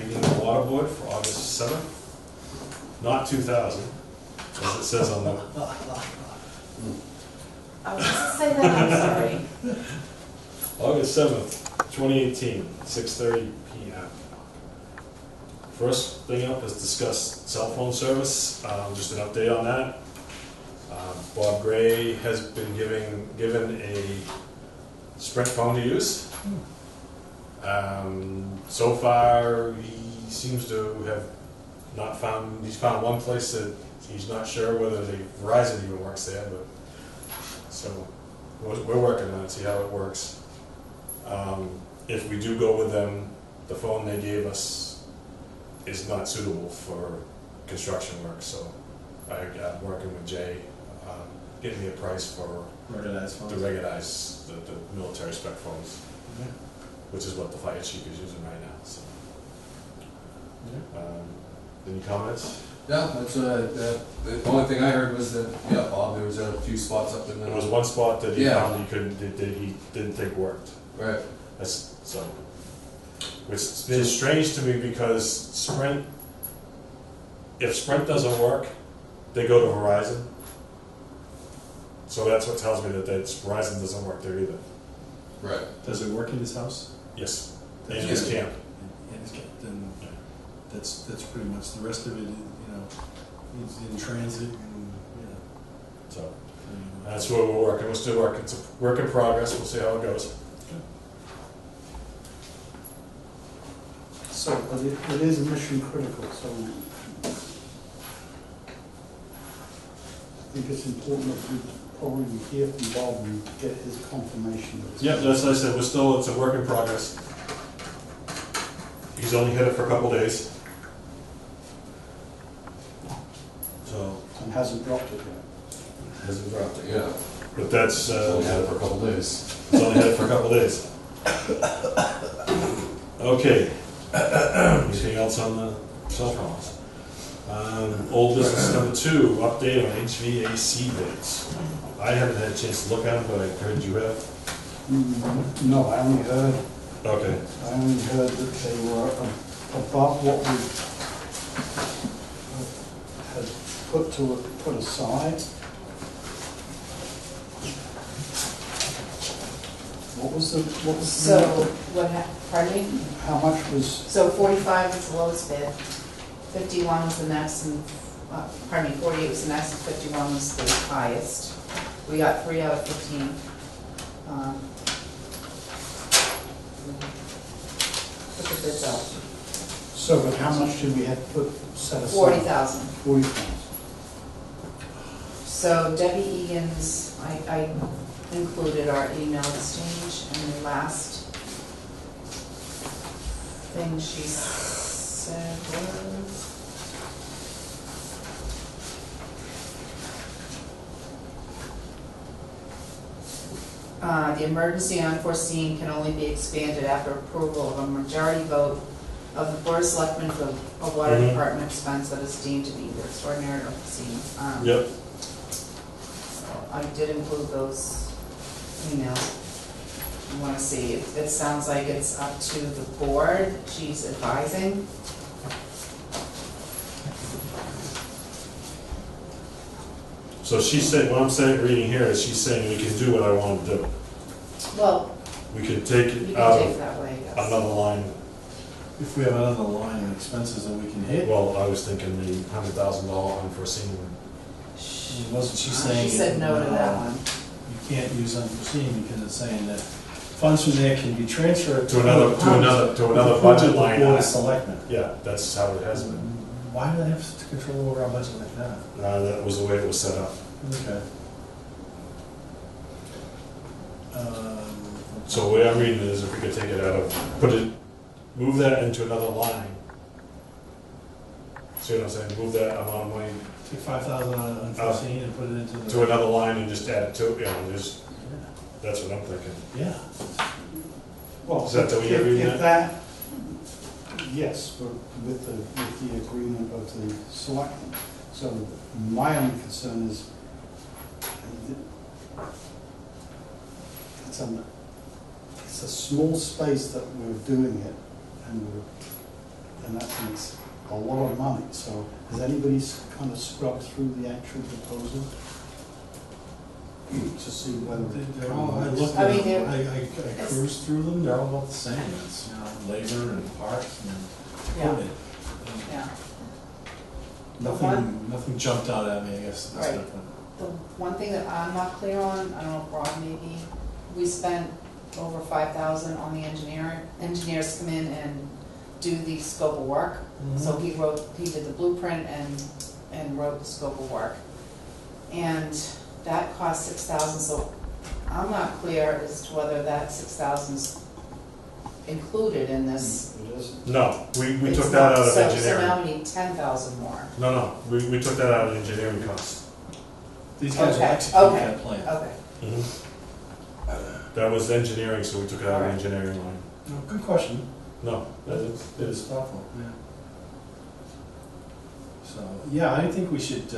meeting of the water board for August 7th, not 2000, as it says on the, I was just to say that, I'm sorry. August 7th, 2018, 6:30 p.m. First thing up is discuss cell phone service, just an update on that. Bob Gray has been given a Sprint phone to use. So far, he seems to have not found, he's found one place that he's not sure whether the Verizon even works there, but, so, we're working on it, see how it works. If we do go with them, the phone they gave us is not suitable for construction work, so I'm working with Jay, getting me a price for Ruggedized phones. the ruggedized, the military spec phones, Yeah. which is what the fire chief is using right now, so. Yeah. Any comments? Yeah, that's, the only thing I heard was that, yeah, Bob, there was a few spots up in the. There was one spot that he Yeah. found he couldn't, that he didn't think worked. Right. That's, so, which is strange to me because Sprint, if Sprint doesn't work, they go to Verizon. So that's what tells me that Verizon doesn't work there either. Right. Does it work in his house? Yes, in That's his good. camp. In his camp, then that's pretty much the rest of it, he's in transit and, So that's where we're working. We're still working. It's a work in progress. We'll see how it goes. So, but it is mission critical, so I think it's important that we probably hear from Bob and get his confirmation. Yeah, that's what I said. It's a work in progress. He's only hit it for a couple days. So And hasn't dropped it yet. hasn't dropped it. Yeah. But that's Only had it for a couple days. it's only had it for a couple days. Okay. Anything else on the cell phones? Old business number 2, update on HVAC bids. I haven't had a chance to look at them, but I heard you have. No, I only heard that they were above what we had put aside. What was So, pardon me? how much was, So 45 was the lowest bid, 51 was the next, and, 48 was the next, and 51 was the highest. We got 3 out of 15. Put the bids out. so, but how much did we have put set aside? 40,000. 40,000. So Debbie Egan's, I included our email exchange, and the last thing she said was, the emergency unforeseen can only be expanded after approval of a majority vote of the Board of Selectmen for a water Mhm. department expense that is deemed to be either extraordinary or unforeseen. Yep. So I did include those emails. You want to see, it sounds like it's up to the board, she's advising. So she's saying, what I'm saying, reading here is she's saying we can do what I want to do. Well, We could take you it can out take it of that way, yes. another line. If we have another line of expenses that we can hit, Well, I was thinking the $100,000 unforeseen. wasn't she saying? She said no to that one. You can't use unforeseen because it's saying that funds from there can be transferred To another budget line. Board of Selectmen. Yeah, that's how it has been. Why do they have such control over our budget like that? That was the way it was set up. Okay. So the way I'm reading it is if we could take it out of, move that into another line. See what I'm saying? Move that amount of money Take 5,000 out of unforeseen and put it into the. to another line and just add it to, just, Yeah. that's what I'm thinking. Yeah. Well, Is that the way you're reading if that, yes, but with the agreement of the selectmen. So my only concern is, it's a small space that we're doing it, and it's a lot of money. So has anybody kind of scrubbed through the actual proposal to see whether They're all, I looked I at mean, them, I cruised through them, they're all about the same, it's, you know, labor and parts and Yeah. equipment. Yeah. Nothing jumped out at me, I guess, that's Right. not fun. The one thing that I'm not clear on, I don't know if Rob maybe, we spent over 5,000 on the engineers come in and do the scope of work. So he did the blueprint and wrote the scope of work. And that cost 6,000, so I'm not clear as to whether that 6,000's included in this. it isn't? No, we It's took that not. out of So engineering. now we need 10,000 more. No, we took that out of engineering costs. These guys will Okay, execute okay. that plan. Okay. That was engineering, so we took it out of Alright. engineering line. No, good question. No, that is, It is thoughtful, yeah. So, yeah, I think we should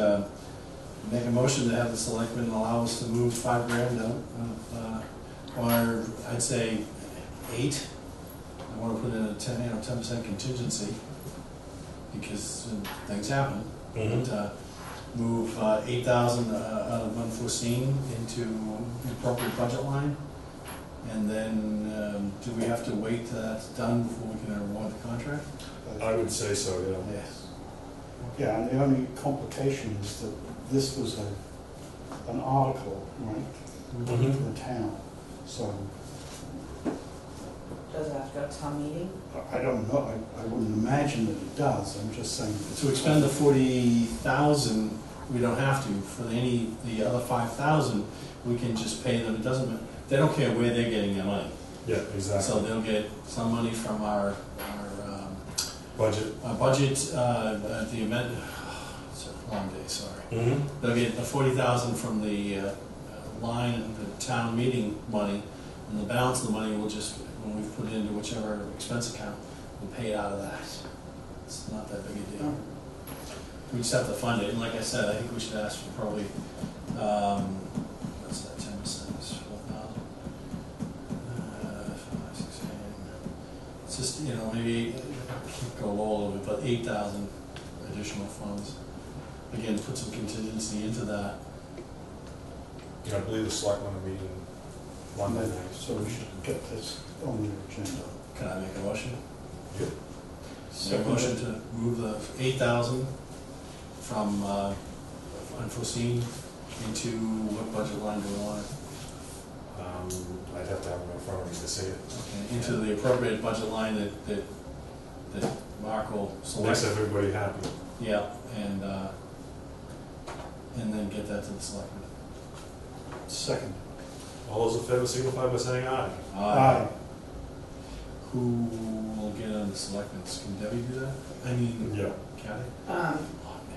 make a motion to have the selectmen allow us to move $5,000 out, or I'd say 8. I want to put in a 10% contingency, because things happen. Mhm. But, move 8,000 out of unforeseen into the appropriate budget line. And then, do we have to wait till that's done before we can award the contract? I would say so, yeah. Yes. Yeah, and the only complication is that this was an article, right, Mhm. for the town. So Does it have to go to town meeting? I don't know, I wouldn't imagine that it does, I'm just saying. To expend the 40,000, we don't have to. For the other 5,000, we can just pay them. It doesn't, they don't care where they're getting their money. Yeah, exactly. So they'll get some money from our Budget. budget, the amend, it's a long day, sorry. Mm-hmm. They'll get the 40,000 from the line, the town meeting money, and the balance of the money will just, when we put it into whichever expense account, we'll pay it out of that. It's not that big a deal. We just have to fund it, and like I said, I think we should ask for probably, what's that, 10% is 12,000? 5, 6, 8. It's just, you know, maybe, go low a little bit, but 8,000 additional funds. Again, put some contingency into that. I believe the selectmen are meeting Monday night. So we should get this on the agenda. Can I make a motion? Yep. Make a motion to move the 8,000 from unforeseen into what budget line do we want it? I'd have to have them in front of me to see it. Okay, into the appropriate budget line that Mark will select. Makes everybody happy. Yeah, and then get that to the selectmen. Second. All those in favor signify by saying aye. Aye. Who will get on the selectmen? Can Debbie do that? I mean, Yeah. Kathy?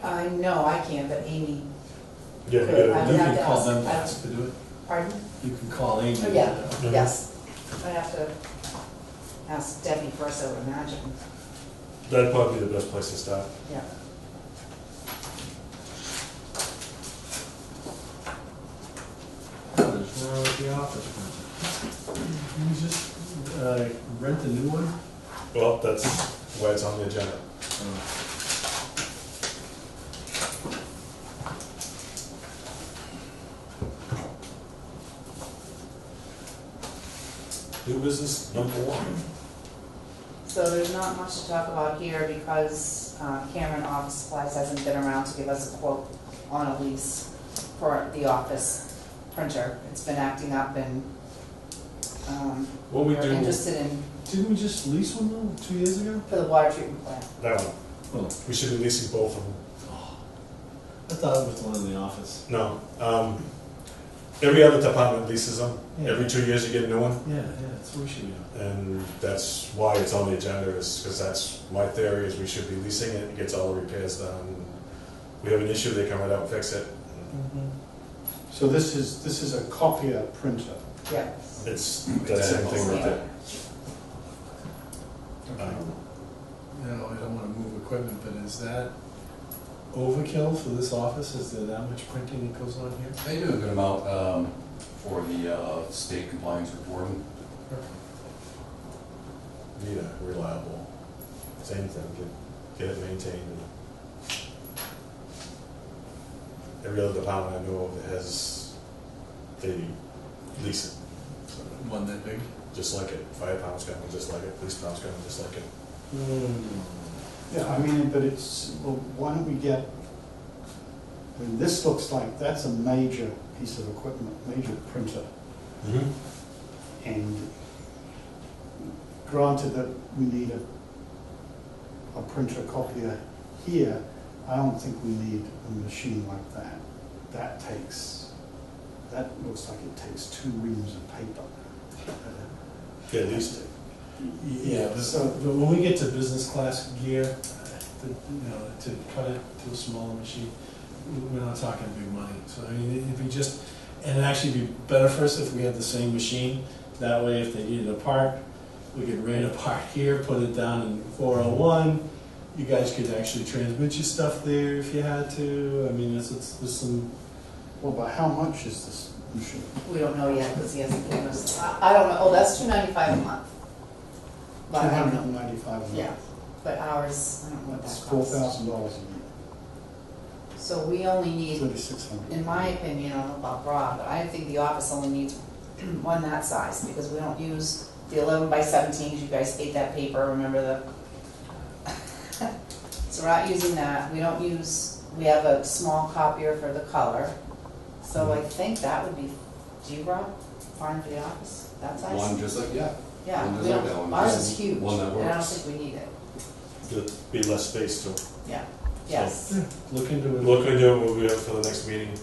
I know I can, but Amy, Yeah, Good. you I gotta You would do have can to call ask- them to I- ask to do it. pardon? You can call Amy. to do Yeah. that. Mhm. Yes, I have to ask Debbie first, I would imagine, That'd probably be the best place to start. yeah. What is wrong with the office? You just rent a new one? Well, that's why it's on the agenda. New business number one. So there's not much to talk about here because Cameron Office Supplies hasn't been around to give us a quote on a lease for the office printer. It's been acting up and What we we're do, interested in, Didn't we just lease one though, 2 years ago? for the water treatment plant. that one, Oh, we should be leasing both of them. I thought it was the one in the office. No, every other department leases them. Yeah. Every 2 years you get a new one. Yeah, that's what we should be doing. And that's why it's on the agenda, is because that's my theory, is we should be leasing it, it gets all the repairs done. We have an issue, they come right out and fix it. So this is a copier printer. Yeah. It's that same thing right there. You know, I don't wanna move equipment, but is that overkill for this office? Is there that much printing that goes on here? They do a good amount for the state compliance reporting. Need a reliable, same thing, get it maintained. Every other department I know of that has, they lease it, so, One that big? just like it. Fire department's got one just like it, police department's got one just like it. Yeah, I mean, but it's, well, why don't we get, I mean, this looks like, that's a major piece of equipment, major printer. And granted that we need a printer copier here, I don't think we need a machine like that. That looks like it takes 2 reams of paper. Yeah, at least, Yeah, but So- but when we get to business class gear, to cut it to a smaller machine, we're not talking big money. So I mean, it'd be just, and it'd actually be better for us if we had the same machine. That way, if they needed a part, we could rent a part here, put it down in 401. You guys could actually transmit your stuff there if you had to. I mean, there's some, Well, but how much is this machine? We don't know yet, because he hasn't given us, I don't know, oh, that's $295 a month. But I don't know, $295 a month. yeah, but ours, I don't know what That's that costs. $4,000 a year, So we only need, $3,600. in my opinion, I don't know about Rob, but I think the office only needs one that size, because we don't use the 11 by 17s, you guys hate that paper, remember the? So we're not using that, we have a small copier for the color, so I think that would be, do you, Rob, fine for the office, that size? One just like, yeah. Yeah, one just we like don't, that one. ours Just is huge, one that and I don't works. think we need it, there'd be less space to yeah, yes. look into it. look into what we have for the next meeting.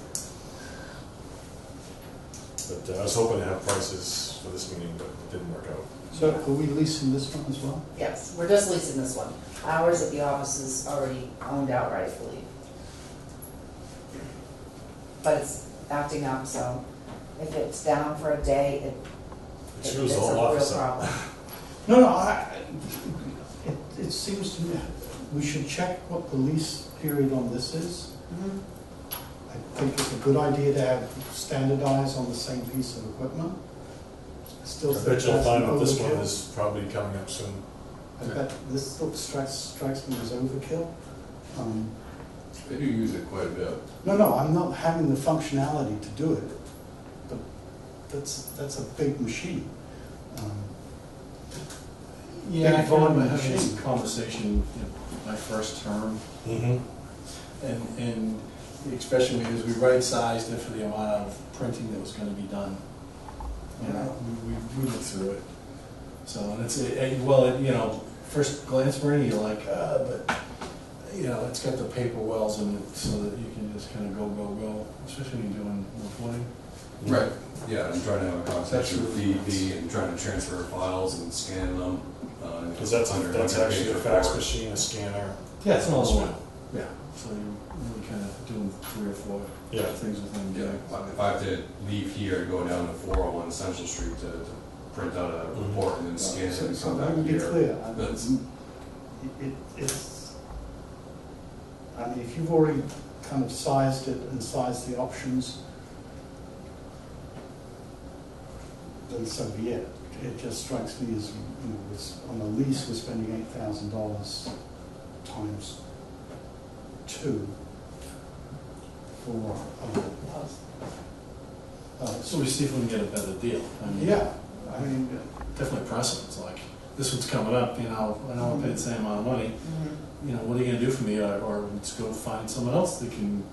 But I was hoping to have prices for this meeting, but it didn't work out. So are we leasing this one as well? Yes, we're just leasing this one. Ours at the office is already owned outright, I believe. But it's acting up, so if it's down for a day, It it's screws a the whole real office up. problem. No, it seems to me, we should check what the lease period on this is. Mhm. I think it's a good idea to have standardize on the same piece of equipment. I still I think bet you'll that's find out this one overkill. is probably coming up soon. I bet this strikes me as overkill. They do use it quite a bit. No, I'm not having the functionality to do it, but that's a big machine. Yeah, I Big volume remember having machine. this conversation my first term, Mm-hmm. and especially because we right-sized it for the amount of printing that was gonna be done. You know, we looked through it. So, and it's, first glance, Bernie, you're like, but, it's got the paper wells in it so that you can just kind of go, especially when you're doing reporting. Right. Yeah, I'm trying to have a conversation with really DEP and trying to transfer files and scan them. Because that's actually a fax machine, a scanner. Yeah, it's an all one. Yeah, so you're really kind of doing 3 or 4 Yeah. things within Yeah, day. if I have to leave here and go down to 401 Central Street to print out a report and then scan it and So come let back me be here. clear, That's- if you've already kind of sized it and sized the options, then so be it. It just strikes me as, on a lease, we're spending $8,000 times 2 for, So we see if we can get a better deal. I mean, yeah, I mean, definitely precedents, like, this one's coming up, I know I paid the same amount of money, Mhm. what are you gonna do for me, or let's go find someone else that can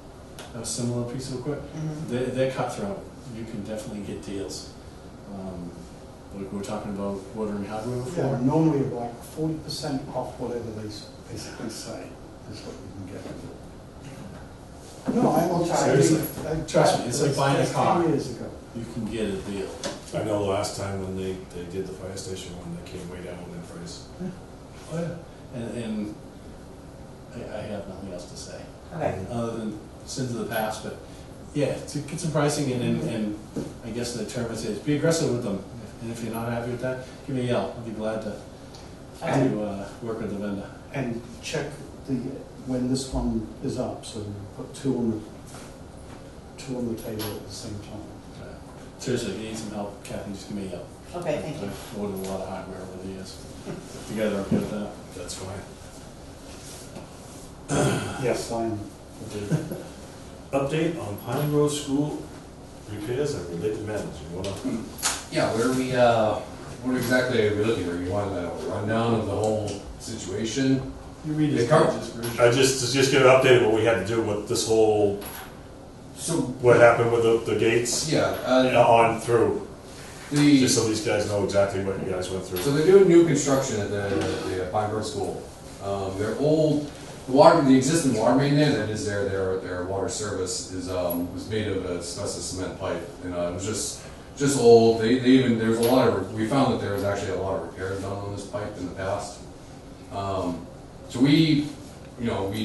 have a similar piece of equipment. Mhm. They're cutthroat, you can definitely get deals. Like we were talking about ordering hardware yeah, before. normally like 40% off whatever they basically say is what you can get. No, I will try. Seriously. Trust me, it's like buying a That's car. 10 years ago. You can get a deal. I know last time when they did the fire station one, they came way down on their price. Oh, yeah. And I have nothing else to say, Okay, other than sins of the past, but yeah, to get some pricing and I guess the term is be aggressive with them. And if you're not happy with that, give me a yell. I'll be glad to work with the vendor. And check when this one is up, so we put two on the table at the same time. Seriously, if you need some help, Kathy, just give me a yell. okay, thank you. I've ordered a lot of hardware over the years. You guys are okay with that? That's fine. Yes, I am. Update on Pine Grove School repairs and related matters. You wanna? Yeah, where we, what exactly are we looking for? You want a rundown of the whole situation? You read his They come- pages, Bruce. I just give an update of what we had to do with this whole, So, what happened with the gates yeah, on through, the, just so these guys know exactly what you guys went so through. they're doing new construction at the Pine Grove School. Their old, the existing water main there, that is their water service is, was made of asbestos cement pipe, and it was just old. They even, there's a lot of, we found that there was actually a lot of repairs done on this pipe in the past. So we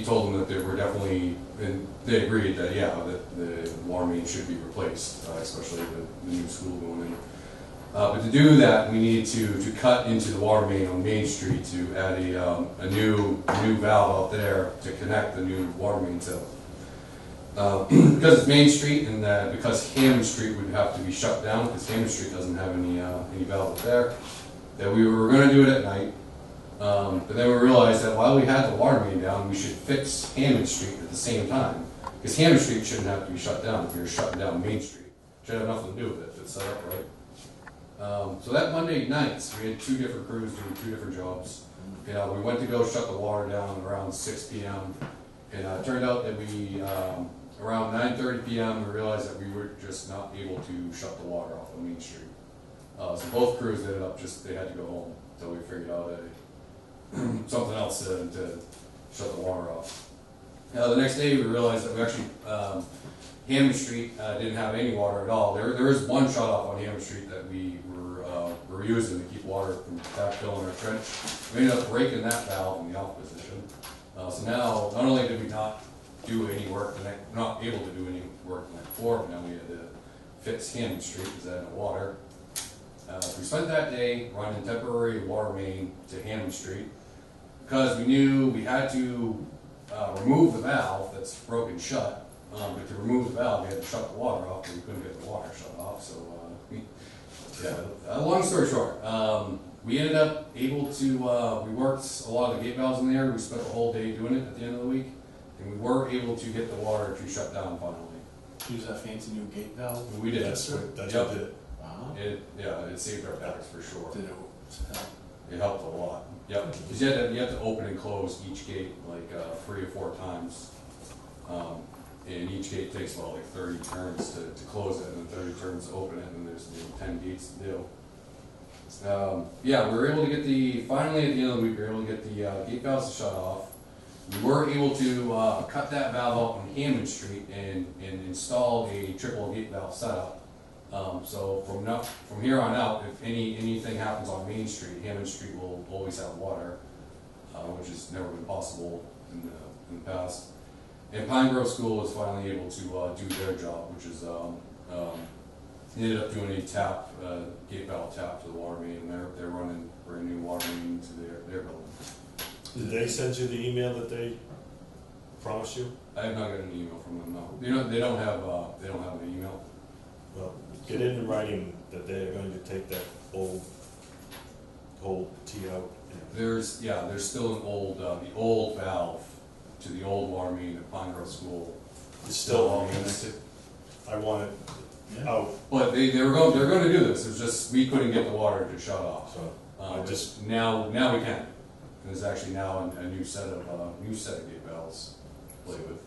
told them that they were definitely, and they agreed that, yeah, that the water main should be replaced, especially the new school going in. But to do that, we needed to cut into the water main on Main Street to add a new valve out there to connect the new water main to. Because it's Main Street and because Hammond Street would have to be shut down, because Hammond Street doesn't have any valve up there, that we were gonna do it at night. But then we realized that while we had the water main down, we should fix Hammond Street at the same time. Because Hammond Street shouldn't have to be shut down if you're shutting down Main Street. Should have nothing to do with it if it's set up right. So that Monday night, we had two different crews doing two different jobs. We went to go shut the water down around 6 p.m. And it turned out that we, around 9:30 p.m., we realized that we were just not able to shut the water off on Main Street. So both crews ended up they had to go home until we figured out something else to shut the water off. The next day we realized that we actually, Hammond Street didn't have any water at all. There is one shut off on Hammond Street that we were using to keep water from backfilling our trench. We ended up breaking that valve in the off position. So now, not only did we not do any work, not able to do any work the night before, but now we had to fix Hammond Street because it had no water. So we spent that day running temporary water main to Hammond Street because we knew we had to remove the valve that's broken shut. But to remove the valve, we had to shut the water off, but we couldn't get the water shut off. So, long story short, we ended up able to, we worked a lot of the gate valves in there. We spent the whole day doing it at the end of the week, and we were able to get the water to shut down finally. Use that fancy new gate valve. We did. That's what did it. Wow. It saved our backs for sure. Did it? It helped a lot. Yep. Because you have to open and close each gate like 3 or 4 times. And each gate takes about like 30 turns to close it, and then 30 turns to open it, and there's 10 gates to do. We were able to finally at the end of the week, we were able to get the gate valves to shut off. We were able to cut that valve out on Hammond Street and install a triple gate valve setup. So from here on out, if anything happens on Main Street, Hammond Street will always have water, which has never been possible in the past. And Pine Grove School was finally able to do their job, which is they ended up doing a gate valve tap to the water main, and they're running brand new water main to their building. Did they send you the email that they promised you? I have not got an email from them. No, they don't have an email. Well, get it in writing that they are going to take that whole T out. There's still an the old valve to the old water main at Pine Grove School. It's still on. connected. I want it Yeah. out, But they're going to do this. It's just we couldn't get the water to shut off. so I just, Now we can. There's actually now a new set of gate valves to play with.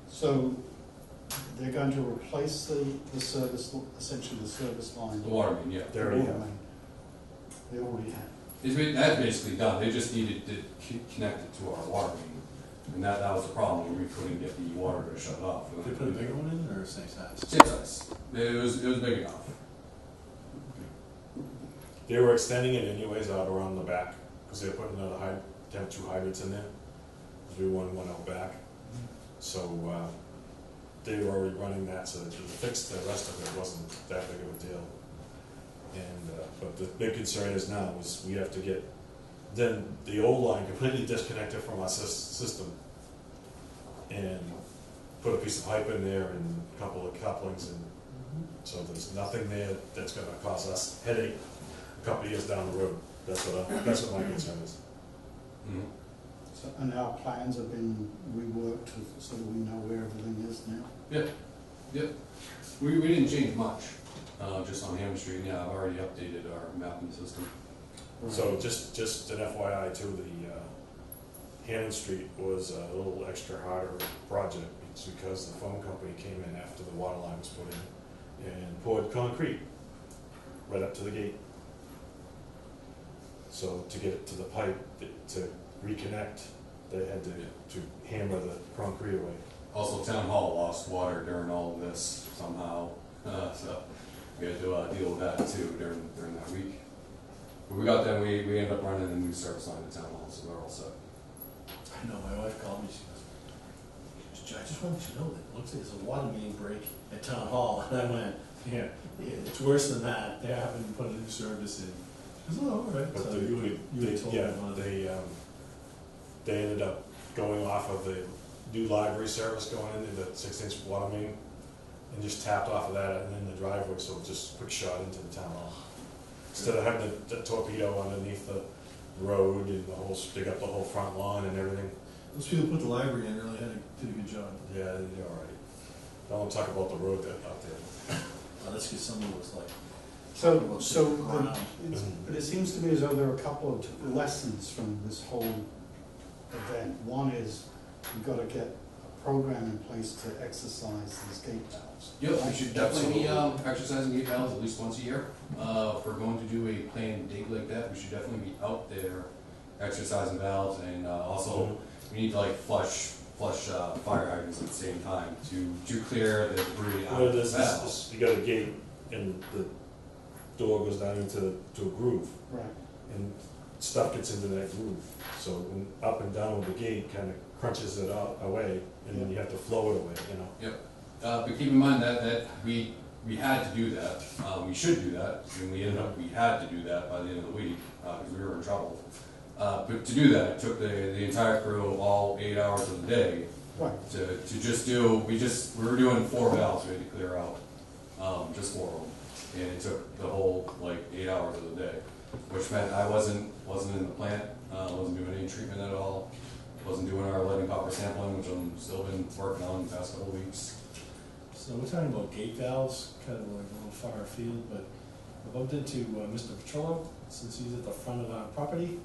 So they're going to replace the service, essentially the service line. The water main, yeah. they already Water have. main. They already have. That's basically done. They just needed to connect it to our water main. And that was the problem. We couldn't get the water to shut off. Did they put a bigger one in or same size? Same size. It was big enough. They were extending it anyways out around the back, because they were putting two hydrants in there, because we wanted one out back. So, they were already running that, so to fix the rest of it wasn't that big of a deal. And, but the big concern is now is we have to get then the old line completely disconnected from our system and put a piece of pipe in there and a couple of couplings, and so there's nothing there that's gonna cause us headache a couple of years down the road. That's what my concern is. Mm-hmm. So, and our plans have been reworked so that we know where everything is now. Yep. We didn't change much, just on Hammond Street. Yeah, I've already updated our mapping system. So just an FYI too, the Hammond Street was a little extra harder project. It's because the phone company came in after the water line was put in and poured concrete right up to the gate. So to get it to the pipe, to reconnect, they had to hammer the concrete away. Also, Town Hall lost water during all of this somehow, so we had to deal with that too during that week. But we got them, we ended up running a new service line at Town Hall, so they're all set. I know, my wife called me, she goes, I just wanted you to know that it looks like there's a water main break at Town Hall. And I went, yeah, it's worse than that. They're having to put a new service in. She goes, oh, all right. But So they, you had told me about it. they ended up going off of the new library service going into the 6-inch water main and just tapped off of that and then the driveway, so it just quick shot into the town hall. Instead of having the torpedo underneath the road and dig up the whole front lawn and everything. Those people who put the library in really did a good job. Yeah, they did all right. Don't want to talk about the road out there. That's because someone was like, But it seems to me as though there are a couple of lessons from this whole event. One is you've got to get a program in place to exercise these gate valves. Yep, we should definitely be exercising gate valves at least once a year. If we're going to do a planned dig like that, we should definitely be out there exercising valves, and also we need to like flush fire hydrants at the same time to clear the debris out of the valves. You got a gate and the door goes down into a groove. Right. And stuff gets into that groove. So when up and down with the gate kind of crunches it out away, and then you have to flow it away, you know. Yep. But keep in mind that we had to do that. We should do that, and we had to do that by the end of the week because we were in trouble. But to do that, it took the entire crew all 8 hours of the day Right. to just do. We were doing 4 valves we had to clear out, just 4 of them, and it took the whole like 8 hours of the day, which meant I wasn't in the plant, wasn't doing any treatment at all, wasn't doing our lead and copper sampling, which I'm still been working on the past couple of weeks. so we're talking about gate valves, kind of like a little far afield, but I bumped into Mr. Petrillo, since he's at the front of our property.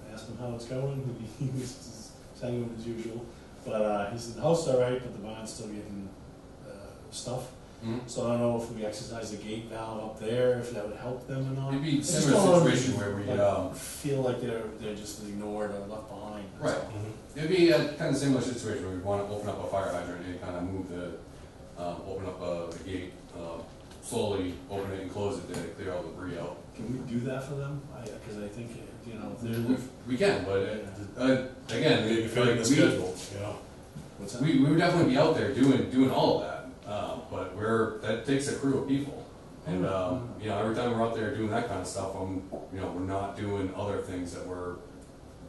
I asked him how it's going. He was saying as usual, but he said the house is all right, but the barn's still getting stuff. Mm-hmm. So I don't know if we exercise the gate valve up there, if that would help them or not. It'd be a I just similar don't wanna situation where we feel like they're just ignored or left behind. right. It'd be a kind of similar situation where we want to open up a fire hydrant and kind of move open up the gate, slowly open it and close it to clear all the debris out. Can we do that for them? Because I think, if they're, We can, but again, Maybe fit in the schedule, you know. what's that? we would definitely be out there doing all of that. But that takes a crew of people, and every time we're out there doing that kind of stuff, we're not doing other things that we're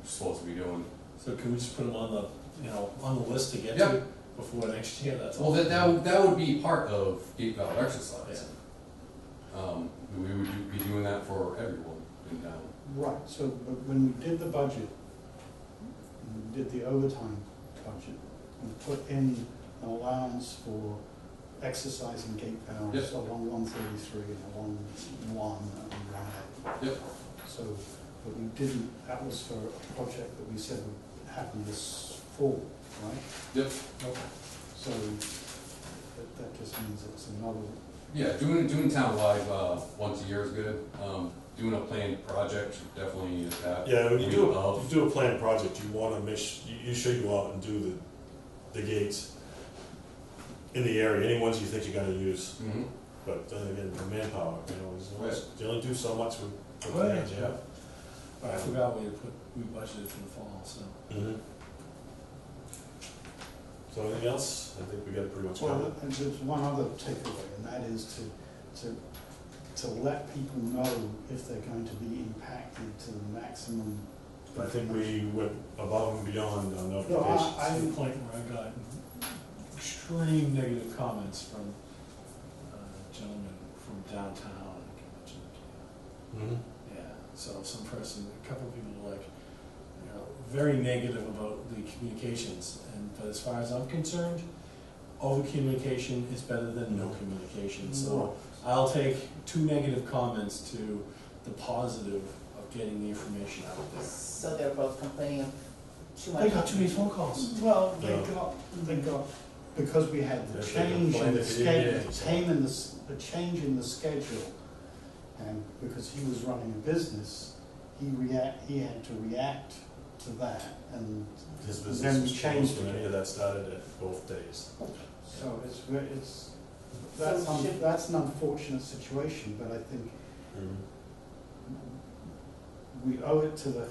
supposed to be doing. So can we just put them on the list to get Yep. to before next year? That's Well, all. that would be part of gate valve exercise. We would be doing that for everyone in town. Right, so but when we did the budget, and we did the overtime budget, we put in an allowance for exercising gate valves Yep. along 133 and along 1 and 1A. Yep. So, but we didn't, that was for a project that we said would happen this fall, right? Yep. Okay. So that just means it's another, Yeah, doing townwide once a year is good. Doing a planned project definitely is that. Yeah, when you week do of. a planned project, you want to you should go out and do the gates in the area, any ones you think you're going to use. Mhm. But then again, the manpower, Right. you only do so much with the Oh, yeah. plans you have. All right, I forgot we budgeted for the fall, so. So anything else? I think we got it pretty much well, covered. and there's one other takeaway, and that is to let people know if they're going to be impacted to the maximum. I think we went above and beyond on No, notifications. To the point where I got extreme negative comments from a gentleman from downtown, I can mention it to you. Mhm. Yeah, so a couple of people were like, very negative about the communications, but as far as I'm concerned, over communication is better than no communication, so I'll take 2 negative comments to the positive of getting the information out there. So they're both complaining of too much. They got too many phone calls. Well, No. they got, because we had the If they change in complain the if you didn't get schedule, the change in the schedule, and because he was running a business, he had to react to that, and His Then business was changed changed when again. any of that started at both days. so So should- that's an unfortunate situation, but I think we owe it to the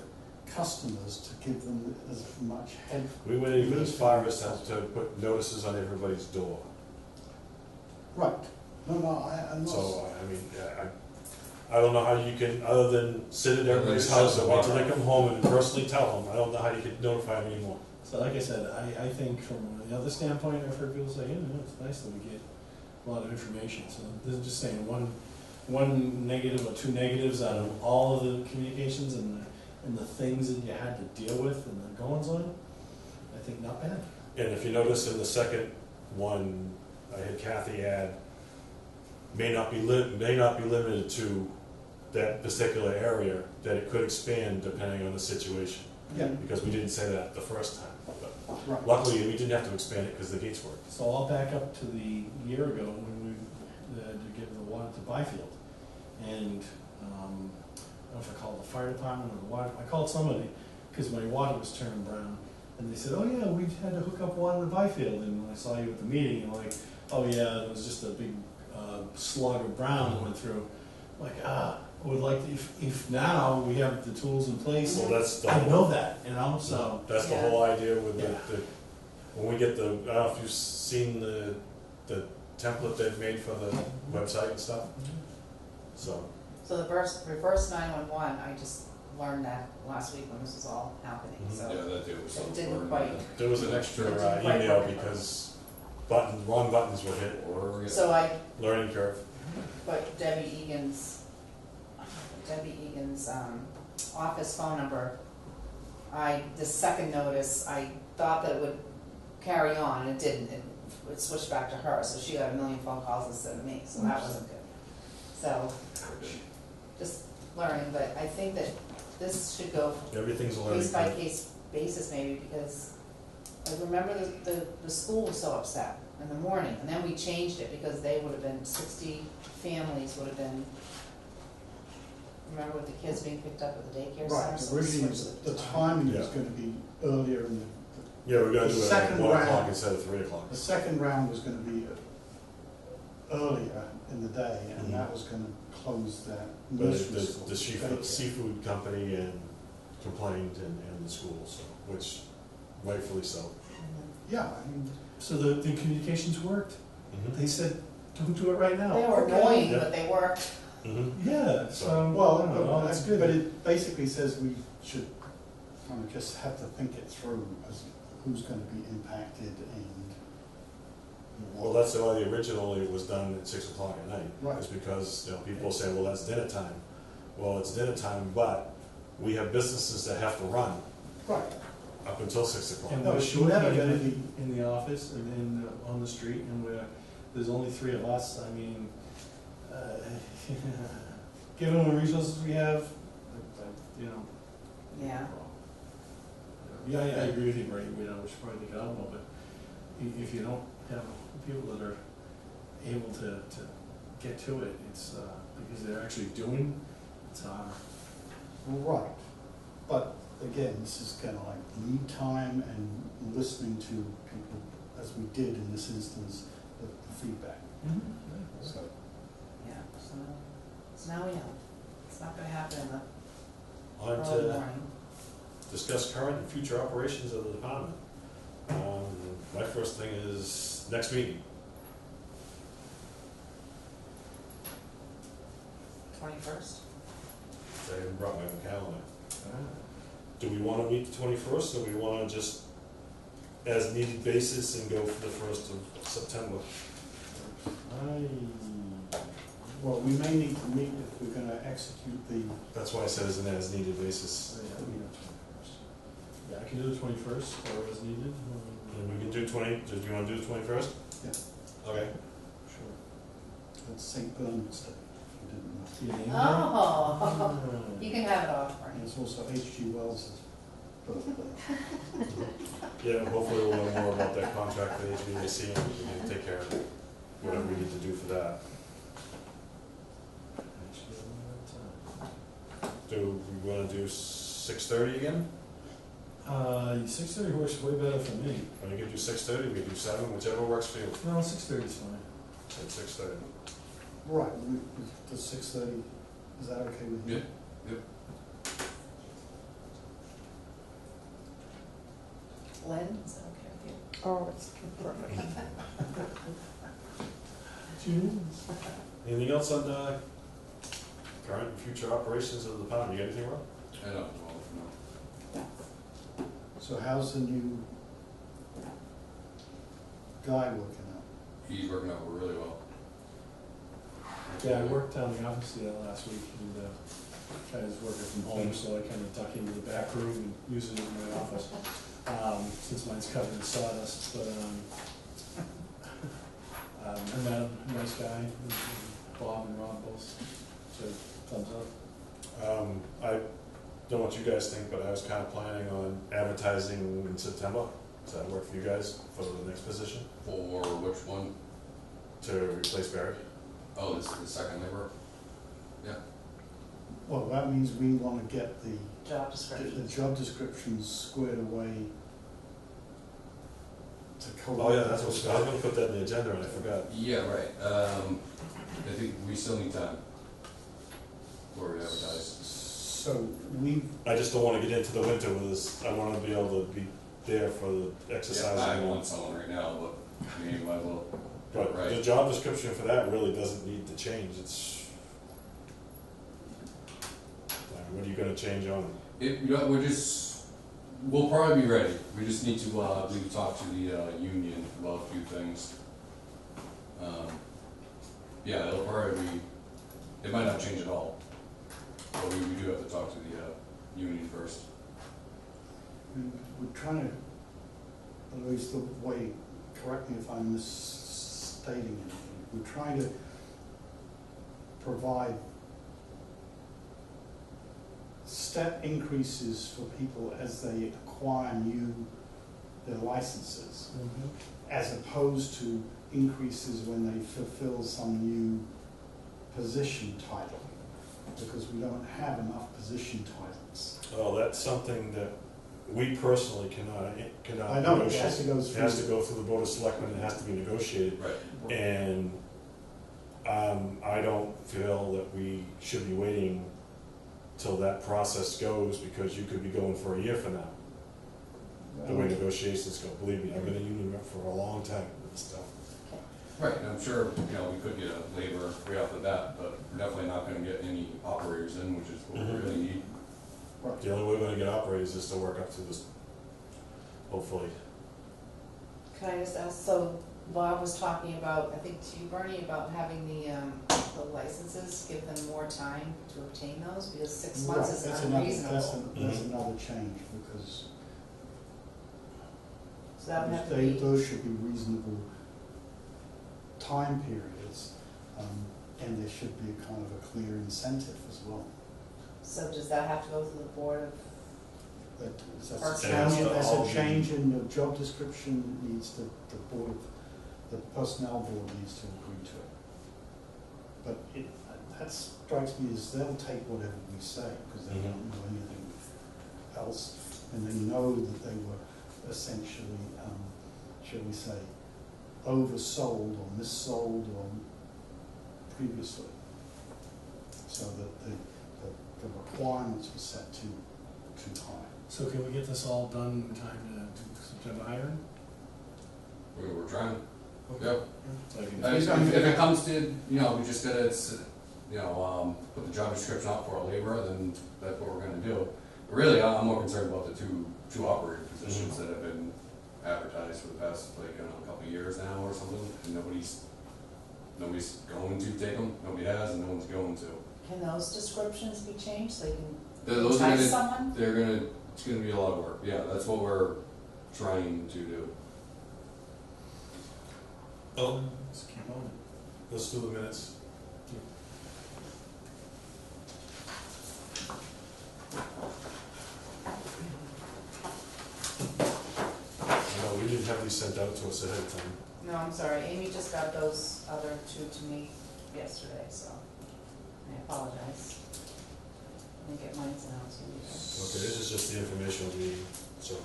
customers to give them as much head. We went even as far as to put notices on everybody's door. Right, no, I'm not. So, I mean, I don't know how you can, other than sit at everybody's house and wait till they come home and personally tell them, I don't know how you can notify them anymore. So like I said, I think from the other standpoint, I've heard people say, it's nice that we get a lot of information. So this is just saying one negative or 2 negatives out of all of the communications and the things that you had to deal with and the goings on, I think not bad. And if you notice in the second one, I had Kathy add, may not be limited to that particular area, that it could expand depending on the situation. Yeah, Because we didn't say that the first time. But right. luckily, we didn't have to expand it because the gates worked. So I'll back up to the year ago when we to give the water to Byfield. And I don't know if I called the fire department or the water, I called somebody because my water was turning brown. And they said, oh yeah, we had to hook up water to Byfield. And when I saw you at the meeting, I'm like, oh yeah, it was just a big slug of brown that went through. I'm like, I would like to, if now we have the tools in place, So that's the I whole, know that, so. that's the Yeah. whole idea with Yeah. when we get the, I don't know if you've seen the template they've made for the website and stuff. So, So the reverse 911, I just learned that last week when this was all happening, Mhm. so. Yeah, that deal was so. It didn't quite, there was an extra It didn't quite email work. because wrong buttons were hit, Or, yeah. so I learning curve. put Debbie Egan's office phone number. The second notice, I thought that it would carry on, and it didn't. It switched back to her, so she got 1 million phone calls instead of me, so that wasn't good. So, just learning, but I think that this should go Everything's a learning case by curve. case basis maybe, because I remember the school was so upset in the morning, and then we changed it because they would have been, 60 families would have been, remember with the kids being picked up at the daycare center? Right, so we originally, switched the time. timing was Yeah. gonna be earlier in Yeah, we're gonna The do it at second 1 o'clock round. instead of 3 o'clock. the second round was gonna be earlier in the day, and that was gonna close that But nursery school. the seafood company and complained and the school, so, which rightfully so. Mhm. Yeah, I mean, So the communications worked. They said, don't do it right now. They were Okay. annoying, Yeah. but they worked. Yeah, so, well, I don't know, that's good. but it basically says we should kind of just have to think it through as who's gonna be impacted and Well, that's why originally it was done at 6 o'clock at night. Right. It's because, people say, well, that's dinner time. Well, it's dinner time, but we have businesses that have to run Right, up until 6 o'clock. And No, we're it's short never in gonna the, be- in the office and on the street, and there's only 3 of us. I mean, given the resources we have, Yeah. Yeah, I agree with you, Brady. We should probably take it out more, but if you don't have people that are able to get to it, it's because they're actually doing, it's right. But again, this is kind of like lead time and listening to people, as we did in this instance, the feedback. So, Yeah, so now we know. It's not gonna happen in the On early to morning. discuss current and future operations of the department. My first thing is next meeting. 21st? I haven't brought my calendar. Do we want to meet the 21st, or do we want to just as needed basis and go for the 1st of September? well, we may need to meet if we're gonna execute the, That's why I said as an as needed basis. Yeah, I can do the 21st or as needed. And we can do 20, do you wanna do the 21st? Yeah. Okay. Sure. That's St. Bernard's Day, if you didn't know. See your name there? Oh, you can have it off, And Frank. it's also H.G. Wells's birthday. Yeah, hopefully we'll know more about that contract for HVAC and we can take care of whatever we need to do for that. Actually, I'm Do we wanna do 6:30 again? 6:30 works way better for me. Or you can do 6:30, we can do 7, whichever works for you. No, 6:30 is fine. At 6:30. Right, the 6:30, is that okay with you? Yeah. Lynn, is that okay with you? Oh, it's perfect. Tunes. Anything else on current and future operations of the department? You got anything, Rob? I don't know, no. So how's the new guy working out? He's working out really well. Yeah, I worked down the office the last week and I was working from home, so I kind of duck into the back room and use it in my office. Since mine's covered in sawdust, but I met him, nice guy, Bob and Rob both, so thumbs up. I don't know what you guys think, but I was kind of planning on advertising in September. Does that work for you guys for the next position? For which one? To replace Barry? Oh, this is the second labor? Yeah. Well, that means we want to get the Job description. job descriptions squared away to cover. Oh, yeah, that's what, I was gonna put that in the agenda and I forgot. Yeah, right. I think we still need time before we advertise. So we, I just don't wanna get into the winter with this. I wanna be able to be there for the Yeah, exercise. I want someone right now, but I mean, you might as well. But the Right. job description for that really doesn't need to change. It's, what are you gonna change on? We'll probably be ready. We just need to, we can talk to the union about a few things. Yeah, it'll probably be, it might not change at all, but we do have to talk to the union first. we're trying to, at least the way, correct me if I'm misstating anything, we're trying to provide step increases for people as they acquire their licenses, as opposed to increases when they fulfill some new position title, because we don't have enough position titles. Oh, that's something that we personally cannot I know, it negotiate. has to go It has to through. go through the Board of Selectmen, it has to be negotiated. Right. And I don't feel that we should be waiting till that process goes, because you could be going for a year from now, the way negotiations go. Believe me, I've been a union rep for a long time with this stuff. Right, and I'm sure, we could get a labor right off the bat, but we're definitely not gonna get any operators in, which is what we really need. Right. The only way we're gonna get operators is to work up to this, hopefully. Can I just ask, so Bob was talking about, I think to you, Bernie, about having the licenses, give them more time to obtain those, because 6 months Right, is that's unreasonable. That's another change, because So that would have to be, those should be reasonable time periods, and there should be a kind of a clear incentive as well. so does that have to go through the board of, That, that's That's a change, the that's whole- a change in the job description, needs the board, the personnel board needs to agree to it. But that strikes me as they'll take whatever we say, because they don't know anything else, and they know that they were essentially, shall we say, oversold or missold or previously. So that the requirements were set too high. So can we get this all done in time to do September hiring? We're trying. Yep. So I can- If it comes to, we just gotta, put the job description out for a laborer, then that's what we're gonna do. But really, I'm more concerned about the two operator positions that have been advertised for the past, couple of years now or something, and nobody's going to take them, nobody has, and no one's going to. can those descriptions be changed so you can Those are entice gonna, someone? they're gonna It's gonna be a lot of work, yeah, that's what we're trying to do. Oh, Let's keep on. let's do the minutes. No, we didn't have these sent out to us ahead of time. No, I'm sorry, Amy just got those other two to me yesterday, so I apologize. Let me get mine sent out to you. Okay, this is just the informational meeting, so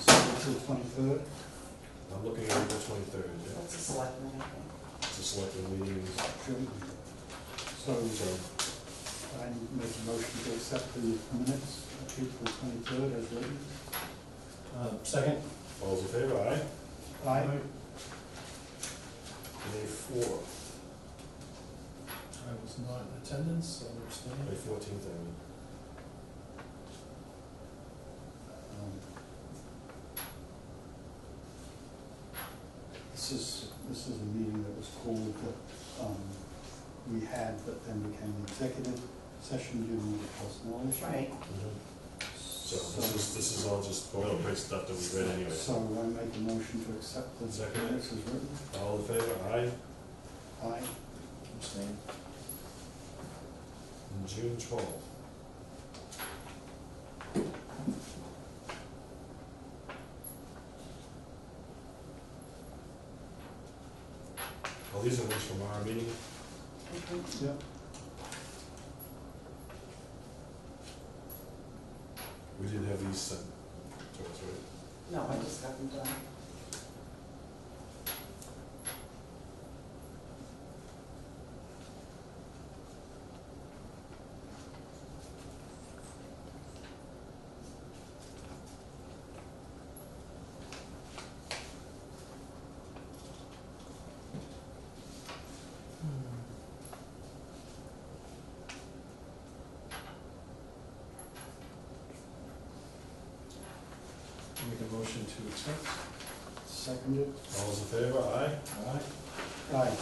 So, the 23rd, I'm looking at April 23rd, yeah. That's a selectman, I think. It's a selecting meeting, shouldn't we? So, so, I make a motion to accept the minutes of April 23rd as written. Second? all those in favor, aye? Aye. May 4th, I was not in attendance, so I'm abstaining. May 14th, I mean. Um, This is a meeting that was called that we had, but then became an executive session due to personnel issue. Right. So this is all just boilerplate stuff that we read anyway. So I make a motion to accept the Second. minutes as written. All in favor, aye? Aye. Abstain. And June 12th. Well, these are ones from our meeting. Mhm. Yep. We didn't have these sent to us, right? No, I just got them done. Make a motion to accept. Seconded. All those in favor, aye? All right. Aye.